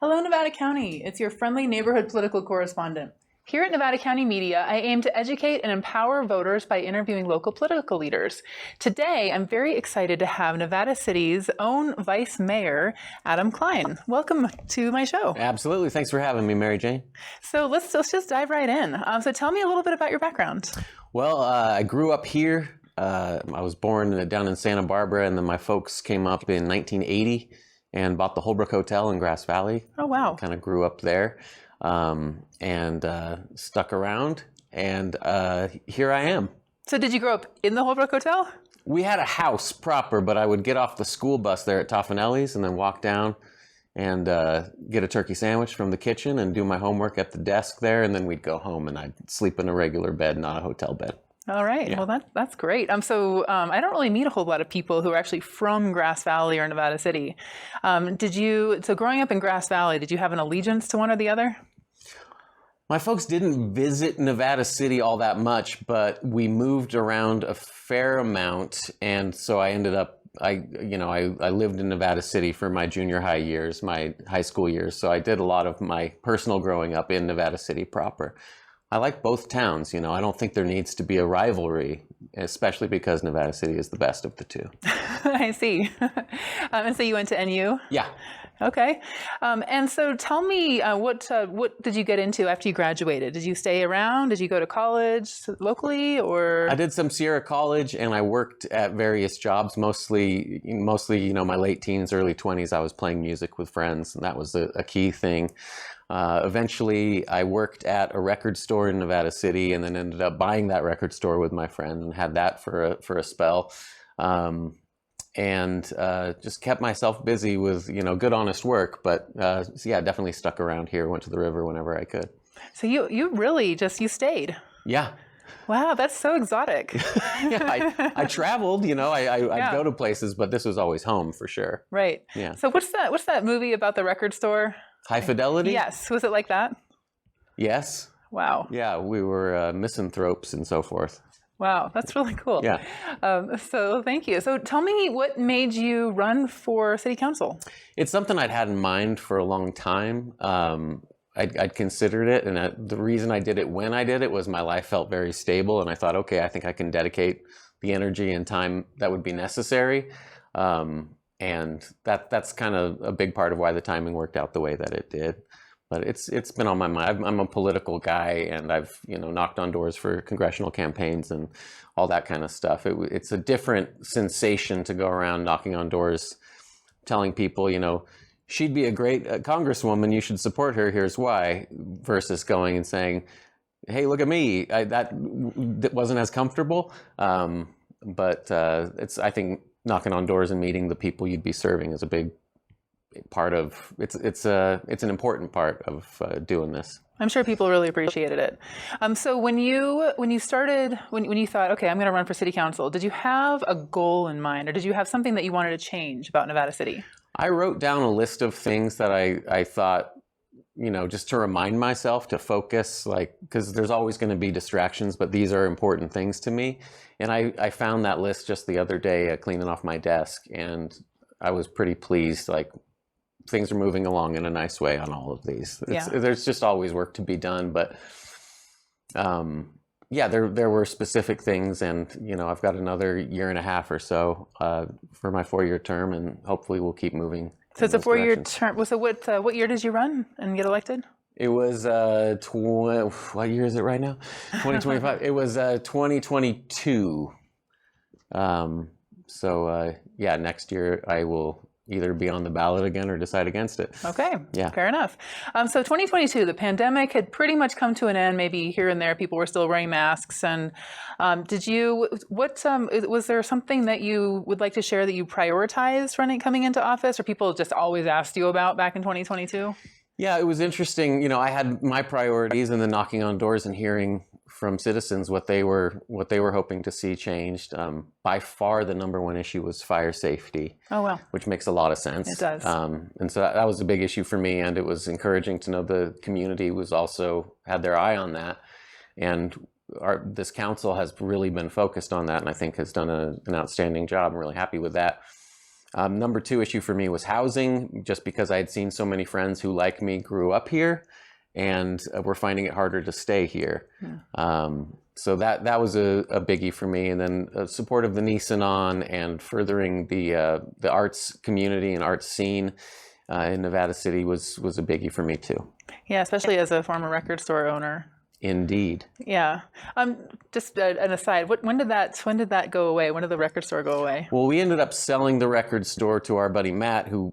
Hello, Nevada County. It's your friendly neighborhood political correspondent. Here at Nevada County Media, I aim to educate and empower voters by interviewing local political leaders. Today, I'm very excited to have Nevada City's own Vice Mayor, Adam Kline. Welcome to my show. Absolutely. Thanks for having me, Mary Jane. So let's just dive right in. So tell me a little bit about your background. Well, I grew up here. I was born down in Santa Barbara, and then my folks came up in 1980 and bought the Holbrook Hotel in Grass Valley. Oh, wow. Kind of grew up there and stuck around, and here I am. So did you grow up in the Holbrook Hotel? We had a house proper, but I would get off the school bus there at Toffanelli's and then walk down and get a turkey sandwich from the kitchen and do my homework at the desk there, and then we'd go home and I'd sleep in a regular bed, not a hotel bed. All right. Yeah. Well, that's great. I don't really meet a whole lot of people who are actually from Grass Valley or Nevada City. So growing up in Grass Valley, did you have an allegiance to one or the other? My folks didn't visit Nevada City all that much, but we moved around a fair amount, and so I ended up I lived in Nevada City for my junior high years, my high school years, so I did a lot of my personal growing up in Nevada City proper. I like both towns. I don't think there needs to be a rivalry, especially because Nevada City is the best of the two. I see. And so you went to NU? Yeah. Okay. And so tell me, what did you get into after you graduated? Did you stay around? Did you go to college locally, or? I did some Sierra College, and I worked at various jobs, mostly, my late teens, early 20s. I was playing music with friends, and that was a key thing. Eventually, I worked at a record store in Nevada City, and then ended up buying that record store with my friend, and had that for a spell. And just kept myself busy with, good, honest work. But yeah, definitely stuck around here, went to the river whenever I could. So you really you stayed? Yeah. Wow, that's so exotic. Yeah, I traveled, I'd go to places, but this was always home for sure. Right. Yeah. So what's that movie about the record store? High Fidelity? Yes. Was it like that? Yes. Wow. Yeah, we were misanthropes and so forth. Wow, that's really cool. Yeah. So thank you. So tell me, what made you run for city council? It's something I'd had in mind for a long time. I'd considered it, and the reason I did it when I did it was my life felt very stable, and I thought, okay, I think I can dedicate the energy and time that would be necessary. And that's kind of a big part of why the timing worked out the way that it did. But it's been on my mind. I'm a political guy, and I've knocked on doors for congressional campaigns and all that kind of stuff. It's a different sensation to go around knocking on doors, telling people, she'd be a great congresswoman, you should support her, here's why, versus going and saying, hey, look at me. That wasn't as comfortable. But I think knocking on doors and meeting the people you'd be serving is a big part of it's an important part of doing this. I'm sure people really appreciated it. So when you thought, okay, I'm going to run for city council, did you have a goal in mind, or did you have something that you wanted to change about Nevada City? I wrote down a list of things that I thought, just to remind myself to focus, because there's always going to be distractions, but these are important things to me. And I found that list just the other day cleaning off my desk, and I was pretty pleased. Things are moving along in a nice way on all of these. There's just always work to be done, but there were specific things, and I've got another year and a half or so for my 4-year term, and hopefully we'll keep moving. So it's a 4-year term. So what year did you run and get elected? It was what year is it right now? 2025. It was 2022. Next year I will either be on the ballot again or decide against it. Okay. Yeah. Fair enough. So 2022, the pandemic had pretty much come to an end. Maybe here and there, people were still wearing masks. And was there something that you would like to share that you prioritized coming into office, or people just always asked you about back in 2022? Yeah, it was interesting. I had my priorities, and then knocking on doors and hearing from citizens what they were hoping to see changed. By far, the number one issue was fire safety. Oh, wow. Which makes a lot of sense. It does. And so that was a big issue for me, and it was encouraging to know the community was also had their eye on that. And this council has really been focused on that, and I think has done an outstanding job. I'm really happy with that. Number two issue for me was housing, just because I had seen so many friends who, like me, grew up here and were finding it harder to stay here. So that was a biggie for me. And then support of the NCN and furthering the arts community and arts scene in Nevada City was a biggie for me too. Yeah, especially as a former record store owner. Indeed. Yeah. Just an aside. When did that go away? When did the record store go away? Well, we ended up selling the record store to our buddy Matt, who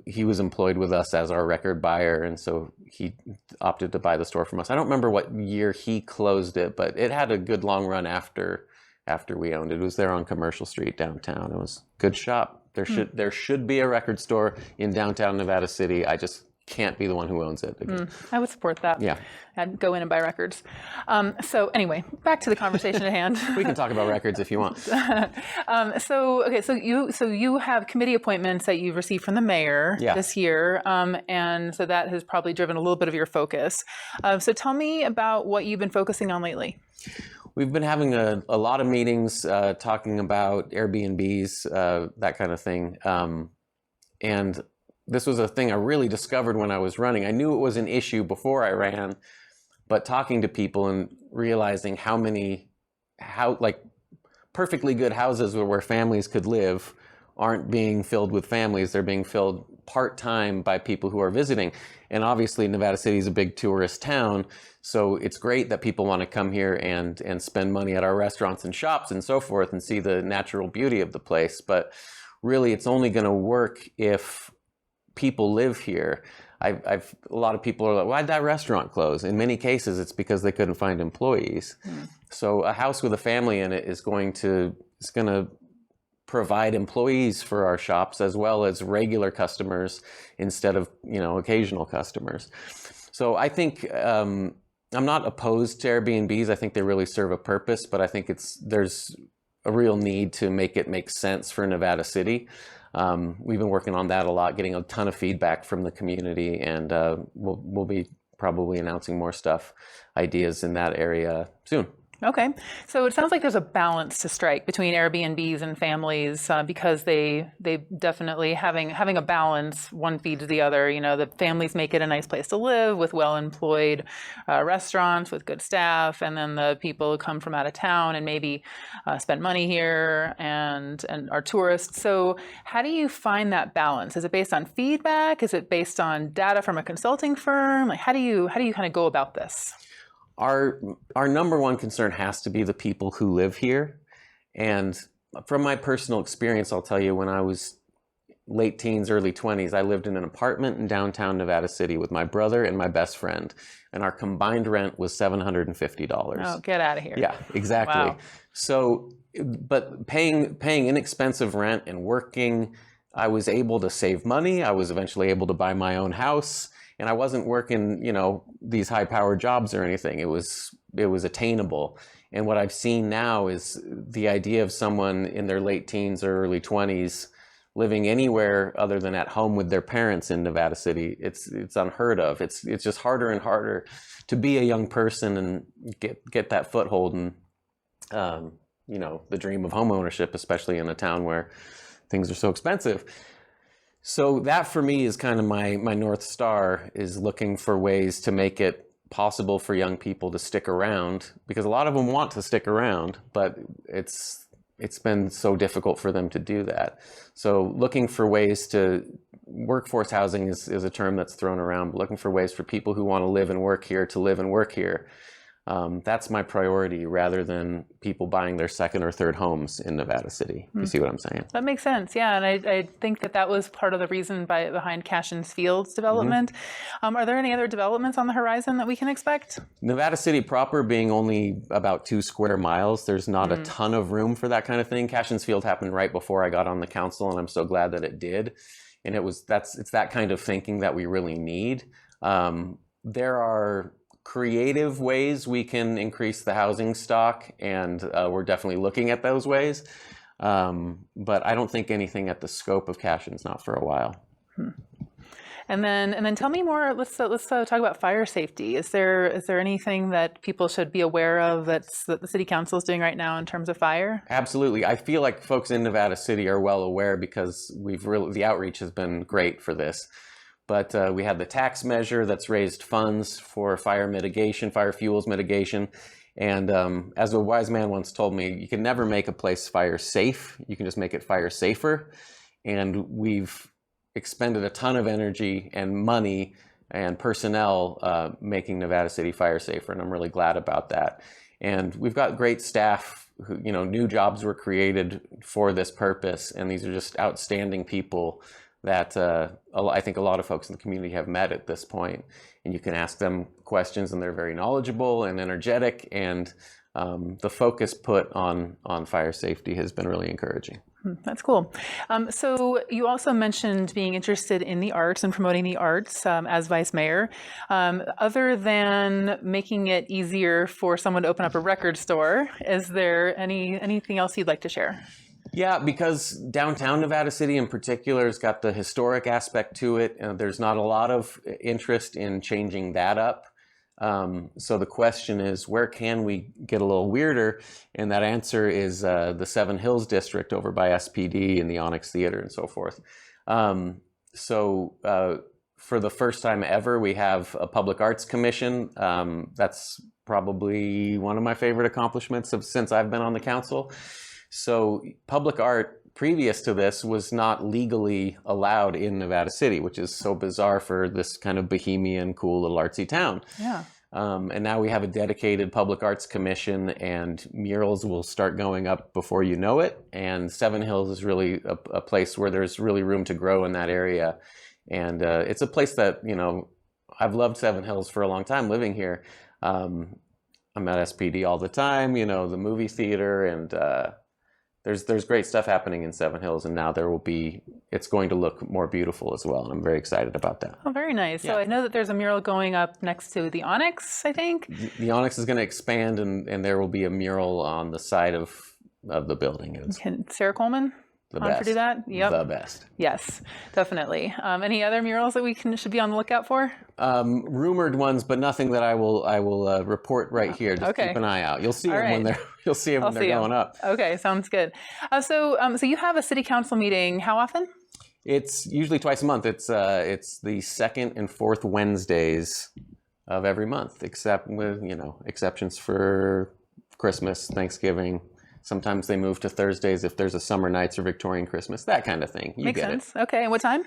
he was employed with us as our record buyer, and so he opted to buy the store from us. I don't remember what year he closed it, but it had a good long run after we owned it. It was there on Commercial Street downtown. It was a good shop. There should be a record store in downtown Nevada City. I just can't be the one who owns it. I would support that. Yeah. I'd go in and buy records. So anyway, back to the conversation at hand. We can talk about records if you want. So you have committee appointments that you've received from the mayor this year, and so that has probably driven a little bit of your focus. So tell me about what you've been focusing on lately. We've been having a lot of meetings talking about Airbnbs, that kind of thing. And this was a thing I really discovered when I was running. I knew it was an issue before I ran, but talking to people and realizing how perfectly good houses where families could live aren't being filled with families. They're being filled part-time by people who are visiting. And obviously Nevada City is a big tourist town, so it's great that people want to come here and spend money at our restaurants and shops and so forth and see the natural beauty of the place. But really it's only going to work if people live here. A lot of people are like, why'd that restaurant close? In many cases, it's because they couldn't find employees. So a house with a family in it is going to provide employees for our shops as well as regular customers instead of, occasional customers. So I think I'm not opposed to Airbnbs. I think they really serve a purpose, but I think there's a real need to make it make sense for Nevada City. We've been working on that a lot, getting a ton of feedback from the community, and we'll be probably announcing more ideas in that area soon. Okay. So it sounds like there's a balance to strike between Airbnbs and families because they definitely having a balance, one feeds the other. The families make it a nice place to live with well-employed restaurants with good staff, and then the people who come from out of town and maybe spend money here and are tourists. So how do you find that balance? Is it based on feedback? Is it based on data from a consulting firm? Like how do you kind of go about this? Our number one concern has to be the people who live here. And from my personal experience, I'll tell you, when I was late teens, early 20s, I lived in an apartment in downtown Nevada City with my brother and my best friend. And our combined rent was $750. Oh, get out of here. Yeah, exactly. Wow. So, but paying inexpensive rent and working, I was able to save money. I was eventually able to buy my own house. And I wasn't working, these high-powered jobs or anything. It was attainable. And what I've seen now is the idea of someone in their late teens or early 20s living anywhere other than at home with their parents in Nevada City. It's unheard of. It's just harder and harder to be a young person and get that foothold and the dream of home ownership, especially in a town where things are so expensive. So that for me is kind of my North Star, is looking for ways to make it possible for young people to stick around, because a lot of them want to stick around, but it's been so difficult for them to do that. So looking for ways to, workforce housing is a term that's thrown around, but looking for ways for people who want to live and work here to live and work here. That's my priority, rather than people buying their second or third homes in Nevada City. You see what I'm saying? That makes sense. Yeah. And I think that was part of the reason behind Cashin's Fields development. Are there any other developments on the horizon that we can expect? Nevada City proper being only about 2 square miles, there's not a ton of room for that kind of thing. Cashin's Field happened right before I got on the council, and I'm so glad that it did. And it's that kind of thinking that we really need. There are creative ways we can increase the housing stock, and we're definitely looking at those ways. But I don't think anything at the scope of Cashin's, not for a while. And then tell me more. Let's talk about fire safety. Is there anything that people should be aware of that the city council is doing right now in terms of fire? Absolutely. I feel like folks in Nevada City are well aware because the outreach has been great for this. But we had the tax measure that's raised funds for fire mitigation, fire fuels mitigation. And as a wise man once told me, you can never make a place fire safe. You can just make it fire safer. And we've expended a ton of energy and money and personnel making Nevada City fire safer. And I'm really glad about that. And we've got great staff who, new jobs were created for this purpose. And these are just outstanding people that I think a lot of folks in the community have met at this point. And you can ask them questions and they're very knowledgeable and energetic. And the focus put on fire safety has been really encouraging. That's cool. So you also mentioned being interested in the arts and promoting the arts as vice mayor. Other than making it easier for someone to open up a record store, is there anything else you'd like to share? Yeah, because downtown Nevada City in particular has got the historic aspect to it. There's not a lot of interest in changing that up. So the question is, where can we get a little weirder? And that answer is the Seven Hills district over by SPD and the Onyx Theater and so forth. For the first time ever, we have a public arts commission. That's probably one of my favorite accomplishments since I've been on the council. So public art previous to this was not legally allowed in Nevada City, which is so bizarre for this kind of bohemian, cool little artsy town. Yeah. And now we have a dedicated public arts commission and murals will start going up before you know it. And Seven Hills is really a place where there's really room to grow in that area. And it's a place that, I've loved Seven Hills for a long time living here. I'm at SPD all the time, the movie theater, and there's great stuff happening in Seven Hills, and now it's going to look more beautiful as well, and I'm very excited about that. Oh, very nice. Yeah. So I know that there's a mural going up next to the Onyx, I think. The Onyx is going to expand, and there will be a mural on the side of the building. Can Sarah Coleman the best. To do that? Yep. The best. Yes, definitely. Any other murals that we should be on the lookout for? Rumored ones, but nothing that I will report right here. Just keep an eye out. You'll see them when you'll see them when they're going up. Okay, sounds good. So you have a city council meeting. How often? It's usually twice a month. It's the second and fourth Wednesdays of every month, except with exceptions for Christmas, Thanksgiving. Sometimes they move to Thursdays if there's a summer nights or Victorian Christmas, that kind of thing. Makes sense. Okay, and what time?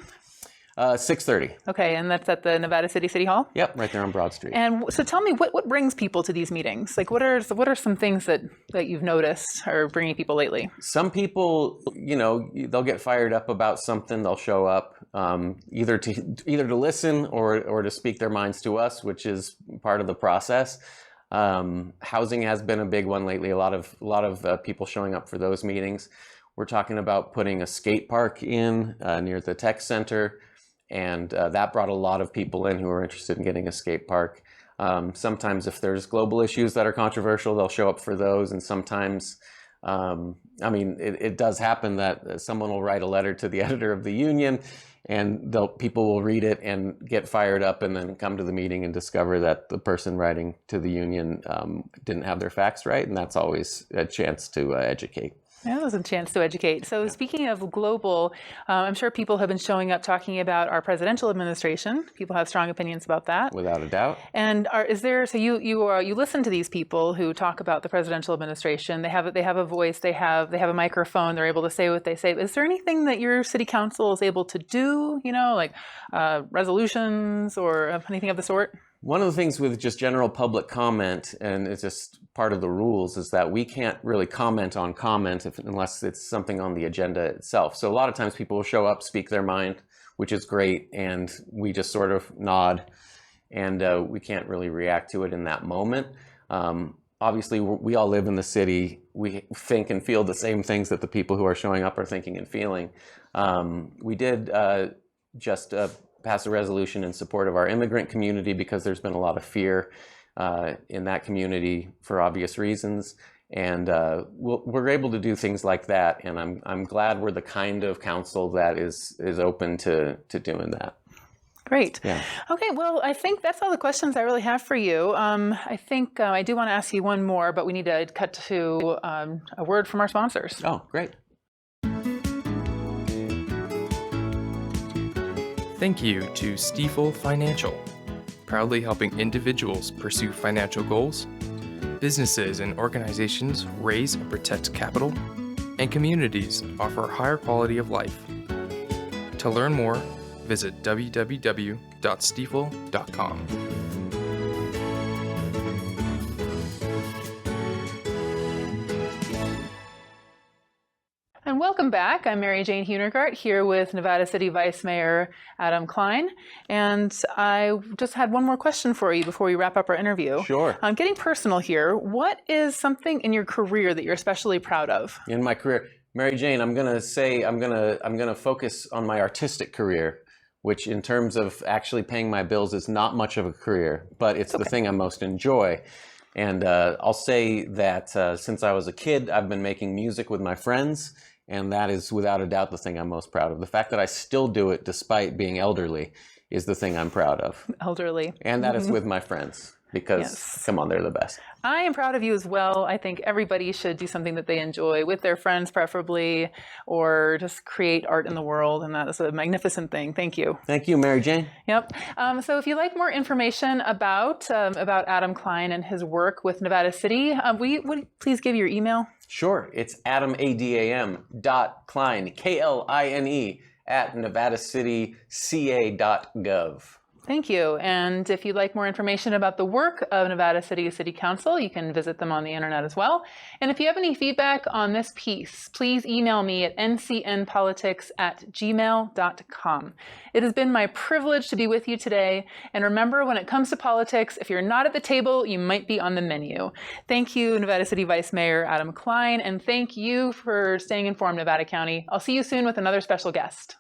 6:30. Okay, and that's at the Nevada City Hall? Yep, right there on Broad Street. And so tell me, what brings people to these meetings? Like, what are some things that you've noticed are bringing people lately? Some people, they'll get fired up about something. They'll show up either to listen or to speak their minds to us, which is part of the process. Housing has been a big one lately. A lot of people showing up for those meetings. We're talking about putting a skate park in near the tech center, and that brought a lot of people in who are interested in getting a skate park. Sometimes if there's global issues that are controversial, they'll show up for those. And sometimes, it does happen that someone will write a letter to the editor of the union, and people will read it and get fired up and then come to the meeting and discover that the person writing to the union didn't have their facts right. And that's always a chance to educate. That was a chance to educate. So speaking of global, I'm sure people have been showing up talking about our presidential administration. People have strong opinions about that. Without a doubt. And you listen to these people who talk about the presidential administration. They have a voice. They have a microphone. They're able to say what they say. Is there anything that your city council is able to do? Like resolutions or anything of the sort? One of the things with just general public comment, and it's just part of the rules, is that we can't really comment on comment unless it's something on the agenda itself. So a lot of times people will show up, speak their mind, which is great, and we just sort of nod, and we can't really react to it in that moment. Obviously, we all live in the city. We think and feel the same things that the people who are showing up are thinking and feeling. We did just pass a resolution in support of our immigrant community because there's been a lot of fear in that community for obvious reasons. And we're able to do things like that. And I'm glad we're the kind of council that is open to doing that. Great. Yeah. Okay, well, I think that's all the questions I really have for you. I think I do want to ask you one more, but we need to cut to a word from our sponsors. Oh, great. Thank you to Stifel Financial, proudly helping individuals pursue financial goals, businesses and organizations raise and protect capital, and communities offer a higher quality of life. To learn more, visit www.stifel.com. And welcome back. I'm MaryJane Hunegart here with Nevada City Vice Mayor Adam Kline. And I just had one more question for you before we wrap up our interview. Sure. I'm getting personal here. What is something in your career that you're especially proud of? In my career, MaryJane, I'm gonna say I'm gonna focus on my artistic career, which in terms of actually paying my bills is not much of a career, but it's the thing I most enjoy. And I'll say that since I was a kid, I've been making music with my friends, and that is without a doubt the thing I'm most proud of. The fact that I still do it despite being elderly is the thing I'm proud of. Elderly. And that is with my friends, because come on, they're the best. I am proud of you as well. I think everybody should do something that they enjoy with their friends preferably, or just create art in the world, and that is a magnificent thing. Thank you. Thank you, MaryJane. Yep. So if you'd like more information about Adam Kline and his work with Nevada City, would please give your email? Sure. It's AdamADAM.Kline, Kline, at nevadacityca.gov. Thank you. And if you'd like more information about the work of Nevada City City Council, you can visit them on the internet as well. And if you have any feedback on this piece, please email me at ncnpolitics@gmail.com. It has been my privilege to be with you today. And remember, when it comes to politics, if you're not at the table, you might be on the menu. Thank you, Nevada City Vice Mayor Adam Kline, and thank you for staying informed, Nevada County. I'll see you soon with another special guest.